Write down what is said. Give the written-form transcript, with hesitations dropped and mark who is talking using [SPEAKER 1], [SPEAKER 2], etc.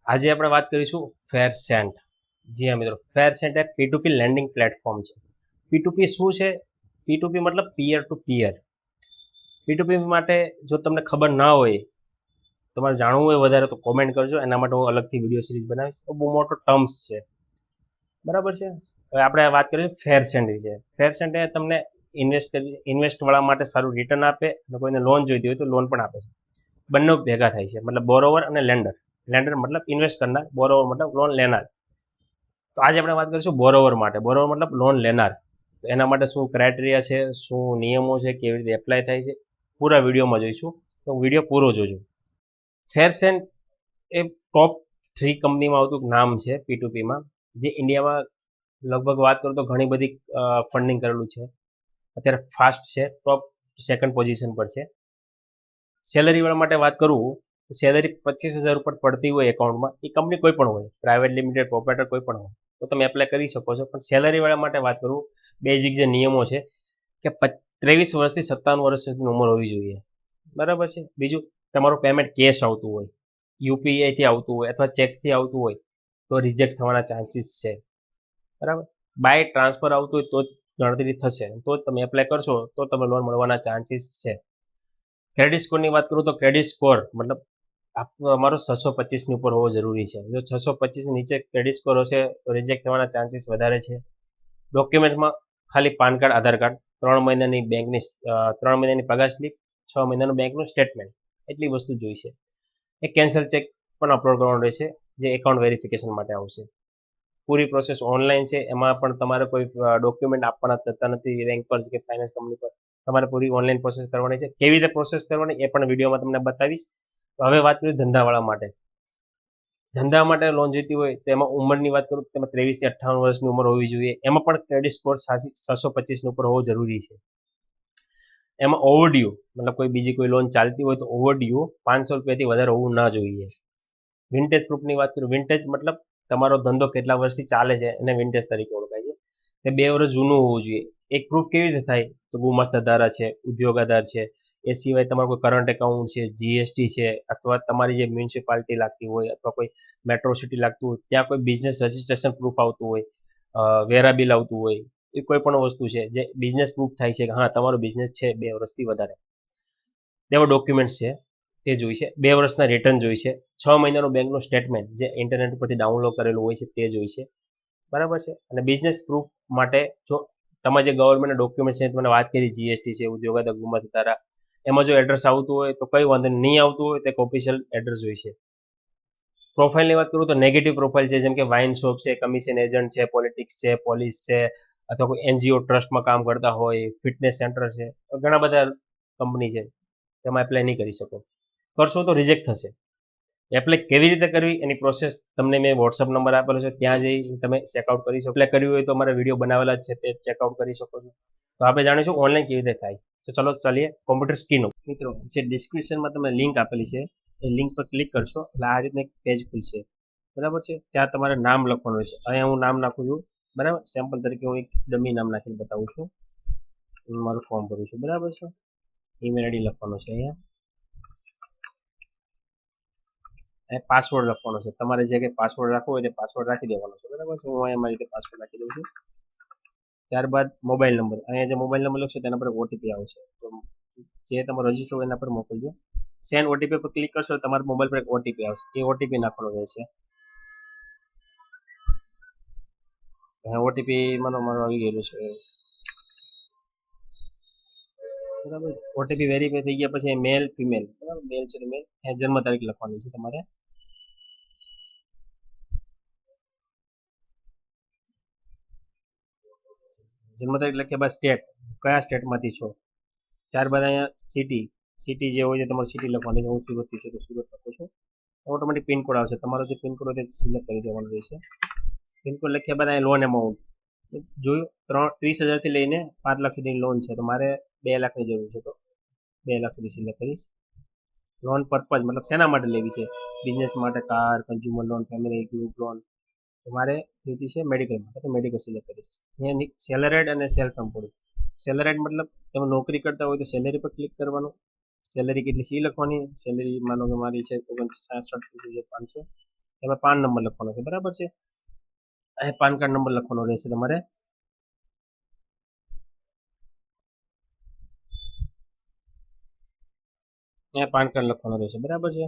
[SPEAKER 1] આજે આપણે વાત કરીશું ફેરસેન્ટ. જી હા મિત્રો, ફેરસેન્ટ એક P2P લેન્ડિંગ પ્લેટફોર્મ છે. P2P શું છે? P2P મતલબ પિયર ટુ પિયર. P2P માટે જો તમને ખબર ના હોય, તમારે જાણવું હોય વધારે તો કોમેન્ટ કરજો, એના માટે હું અલગથી વિડીયો સિરીઝ બનાવીશ. તો બહુ મોટો ટર્મ્સ છે, બરાબર છે. હવે આપણે વાત કરીએ ફેરસેન્ટ વિશે. ફેરસેન્ટ એ તમને ઇન્વેસ્ટ વાળા માટે સારું રિટર્ન આપે અને કોઈને લોન જોઈતી હોય તો લોન પણ આપે છે. બંને ભેગા થાય છે, મતલબ બોરોવર અને લેન્ડર. લેન્ડર મતલબ ઇન્વેસ્ટ કરનાર, બોરોવર મતલબ લોન લેનાર. તો આજે આપણે વાત કરીશું બોરોવર માટે. બોરોવર મતલબ લોન લેનાર. તો એના માટે શું ક્રાઇટેરિયા છે, શું નિયમો છે, કેવી રીતે એપ્લાય થાય છે, પૂરા વિડીયોમાં જોઈશું. તો વિડીયો પૂરો જોજો. ફેરસેન્ટ એ ટોપ 3 કંપનીમાં આવતું નામ છે P2Pમાં, જે ઇન્ડિયામાં લગભગ વાત કરું તો ઘણી બધી ફંડિંગ કરેલું છે. અત્યારે ફાસ્ટ છે, ટોપ 2nd પોઝિશન પર છે. સેલરી વાળા માટે વાત કરું તો સેલરી 25,000 ઉપર પડતી હોય એકાઉન્ટમાં, એ કંપની કોઈ પણ હોય, પ્રાઇવેટ લિમિટેડ, પ્રોપરેટર કોઈ પણ હોય, તો તમે એપ્લાય કરી શકો છો. પણ સેલરી વાળા માટે વાત કરું, બેઝિક જે નિયમો છે કે 23 વર્ષથી 57 વર્ષ સુધીની ઉંમર હોવી જોઈએ, બરાબર છે. બીજું, તમારું પેમેન્ટ કેશ આવતું હોય, યુપીઆઈથી આવતું હોય અથવા ચેકથી આવતું હોય તો રિજેક્ટ થવાના ચાન્સીસ છે, બરાબર. બાય ટ્રાન્સફર આવતું હોય તો જ ગણતરી થશે, તો જ તમે એપ્લાય કરશો તો તમે લોન મળવાના ચાન્સીસ છે. ક્રેડિટ સ્કોરની વાત કરું તો ક્રેડિટ સ્કોર મતલબ અમારો 625ની ઉપર હોવો જરૂરી છે. જો 625 નીચે ક્રેડિટ સ્કોર હશે તો રિજેક્ટ થવાના ચાન્સીસ વધારે છે. ડોક્યુમેન્ટમાં ખાલી પાન કાર્ડ, આધાર કાર્ડ, 3 મહિનાની બેંકની 3 મહિનાની પગાર સ્લીપ, 6 મહિનાનું બેંકનું સ્ટેટમેન્ટ, એટલી વસ્તુ જોઈશે. એક કેન્સલ ચેક પણ અપલોડ કરવાનો રહેશે, જે એકાઉન્ટ વેરિફિકેશન માટે આવશે. પૂરી પ્રોસેસ ઓનલાઈન છે, એમાં પણ તમારે કોઈ ડોક્યુમેન્ટ આપવાના થતા નથી બેંક પર કે ફાઇનાન્સ કંપની પર. તમારે પૂરી ઓનલાઈન પ્રોસેસ કરવાની છે. કેવી રીતે પ્રોસેસ કરવાની એ પણ વિડીયોમાં તમને બતાવીશ. તો હવે વાત કરીએ ધંધાવાળા માટે. ધંધા માટે લોન જોઈતી હોય તો એમાં ઉંમરની વાત કરું તો તેમાં 23 થી 58 વર્ષની ઉંમર હોવી જોઈએ. એમાં પણ ક્રેડિટ સ્કોર 625 ઉપર હોવો જરૂરી છે. એમાં ઓવરડ્યુ મતલબ કોઈ બીજી કોઈ લોન ચાલતી હોય તો ઓવરડ્યુ 500 રૂપિયાથી વધારે હોવું ના જોઈએ. વિન્ટેજ પ્રૂફની વાત કરું, વિન્ટેજ મતલબ તમારો ધંધો કેટલા વર્ષથી ચાલે છે એને વિન્ટેજ તરીકે ઓળખાય છે. તે 2 વર્ષ જૂનું હોવું જોઈએ. એક પ્રૂફ કેવી રીતે થાય તો ગુમાસ્તાધારા છે, ઉદ્યોગાધાર છે, એ સિવાય તમારું કોઈ કરંટ એકાઉન્ટ છે, જીએસટી છે, અથવા તમારી જે મ્યુનિસિપાલિટી લાગતી હોય અથવા કોઈ મેટ્રો સિટી લાગતું હોય ત્યાં કોઈ બિઝનેસ રજિસ્ટ્રેશન પ્રૂફ આવતું હોય, વેરા બિલ આવતું હોય, એ કોઈ પણ વસ્તુ છે જે બિઝનેસ પ્રૂફ થાય છે કે હા તમારો બિઝનેસ છે 2 વર્ષથી વધારે, તેવા ડોક્યુમેન્ટ્સ છે તે જોઈશે. 2 વર્ષના રિટર્ન જોઈશે. 6 મહિનાનું બેંકનું સ્ટેટમેન્ટ જે ઇન્ટરનેટ પરથી ડાઉનલોડ કરેલું હોય છે તે જોઈશે, બરાબર છે. અને બિઝનેસ પ્રૂફ માટે જો તમે જે ગવર્મેન્ટ ડોક્યુમેન્ટ છે તમને વાત કરી, જીએસટી છે, ઉદ્યોગાધક ગુમાસ્તાધારા, એમાં જો એડ્રેસ આવતું હોય તો કઈ વાંધો નહીં, આવતું હોય તો એક ઓફિશિયલ એડ્રેસ જોઈશે. પ્રોફાઇલની વાત કરું તો નેગેટિવ પ્રોફાઇલ છે, જેમ કે વાઇન શોપ છે, કમિશન એજન્ટ છે, પોલિટિક્સ છે, પોલીસ છે, અથવા કોઈ એનજીઓ ટ્રસ્ટમાં કામ કરતા હોય, ફિટનેસ સેન્ટર છે, ઘણા બધા કંપની છે, તેમાં એપ્લાય નહીં કરી શકો. કરશો તો રિજેક્ટ થશે. એપ્લાય કેવી રીતે કરવી એની પ્રોસેસ તમને મેં વોટ્સઅપ નંબર આપેલો છે, ત્યાં જઈ તમે ચેકઆઉટ કરી શકો. એપ્લાય કર્યું હોય તો અમારા વિડીયો બનાવેલા છે તે ચેકઆઉટ કરી શકો છો. તો આપણે જાણીશું ઓનલાઈન કેવી રીતે થાય. તો ચલો ચાલીએ કોમ્પ્યુટર સ્ક્રીન ઉપર. મિત્રો, જે ડિસ્ક્રિપ્શનમાં તમે લિંક આપેલી છે એ લિંક પર ક્લિક કરશો એટલે આ રીતનું એક પેજ ખુલશે, બરાબર છે. ત્યાં તમારે નામ લખવાનું રહેશે. અહીંયા હું નામ નાખું છું, બરાબર. સેમ્પલ તરીકે હું એક ડમી નામ નાખીને બતાવું છું. હું મારું ફોર્મ ભરું છું, બરાબર છે. ઈમેલ આઈડી લખવાનો છે અહીંયા, પાસવર્ડ લખવાનો છે. તમારે જે કંઈ પાસવર્ડ રાખવો હોય તે પાસવર્ડ રાખી દેવાનો છે, બરાબર છે. હું અહીંયા મારી રીતે પાસવર્ડ રાખી દઉં છું. ત્યારબાદ મોબાઈલ નંબર, અહીંયા જે મોબાઈલ નંબર લખશો તેના પર ઓટીપી આવશે, તો જે તમારો રજીસ્ટર હોય એના પર મોકલજો. સેન્ડ ઓટીપી પર ક્લિક કરશો તમારા મોબાઈલ પર એક ઓટીપી આવશે, એ ઓટીપી નાખવાનો રહેશે. ઓટીપી મારો આવી ગયેલું છે, બરાબર. ઓટીપી વેરીફાઈ થઈ ગયા પછી મેલ ફિમેલ, બરાબર, મેલ છે મેલ, જન્મ તારીખ લખવાની છે તમારે. જન્મ તારીખ લખ્યા બાદ સ્ટેટ, કયા સ્ટેટમાંથી છો. ત્યારબાદ અહીંયા સિટી, સિટી જે હોય છે તમારે સિટી લખવાની છે. હું સુરતથી છું તો સુરત લખું છું. ઓટોમેટિક પિનકોડ આવશે, તમારો જે પિનકોડ હોય તે સિલેક્ટ કરી દેવાનો રહેશે. પિનકોડ લખ્યા બાદ અહીંયા લોન અમાઉન્ટ જોયું, 30,000 થી લઈને 5 લાખ સુધીની લોન છે, તો મારે 2 લાખની જરૂર છે, તો 2 લાખ સુધી સિલેક્ટ કરીશ. લોન પર્પઝ મતલબ શેના માટે લેવી છે, બિઝનેસ માટે, car, consumer loan, family group loan. તમારે જોઈતી છે મેડિકલ માટે, તો મેડિકલ સિલેક્ટ કરીશ. અહીંયા સેલરેડ અને સેલ્ફ એમ્પ્લોયડ. સેલરેડ મતલબ તમે નોકરી કરતા હોય તો સેલેરી પર ક્લિક કરવાનું. સેલેરી કેટલી છે એ લખવાની. સેલેરી માનો કે મારી છે 59,500. એમાં પાન નંબર લખવાનો છે, બરાબર છે. અહીં પાન કાર્ડ નંબર લખવાનો રહેશે તમારે. અહીંયા પાન કાર્ડ લખવાનો રહેશે, બરાબર છે.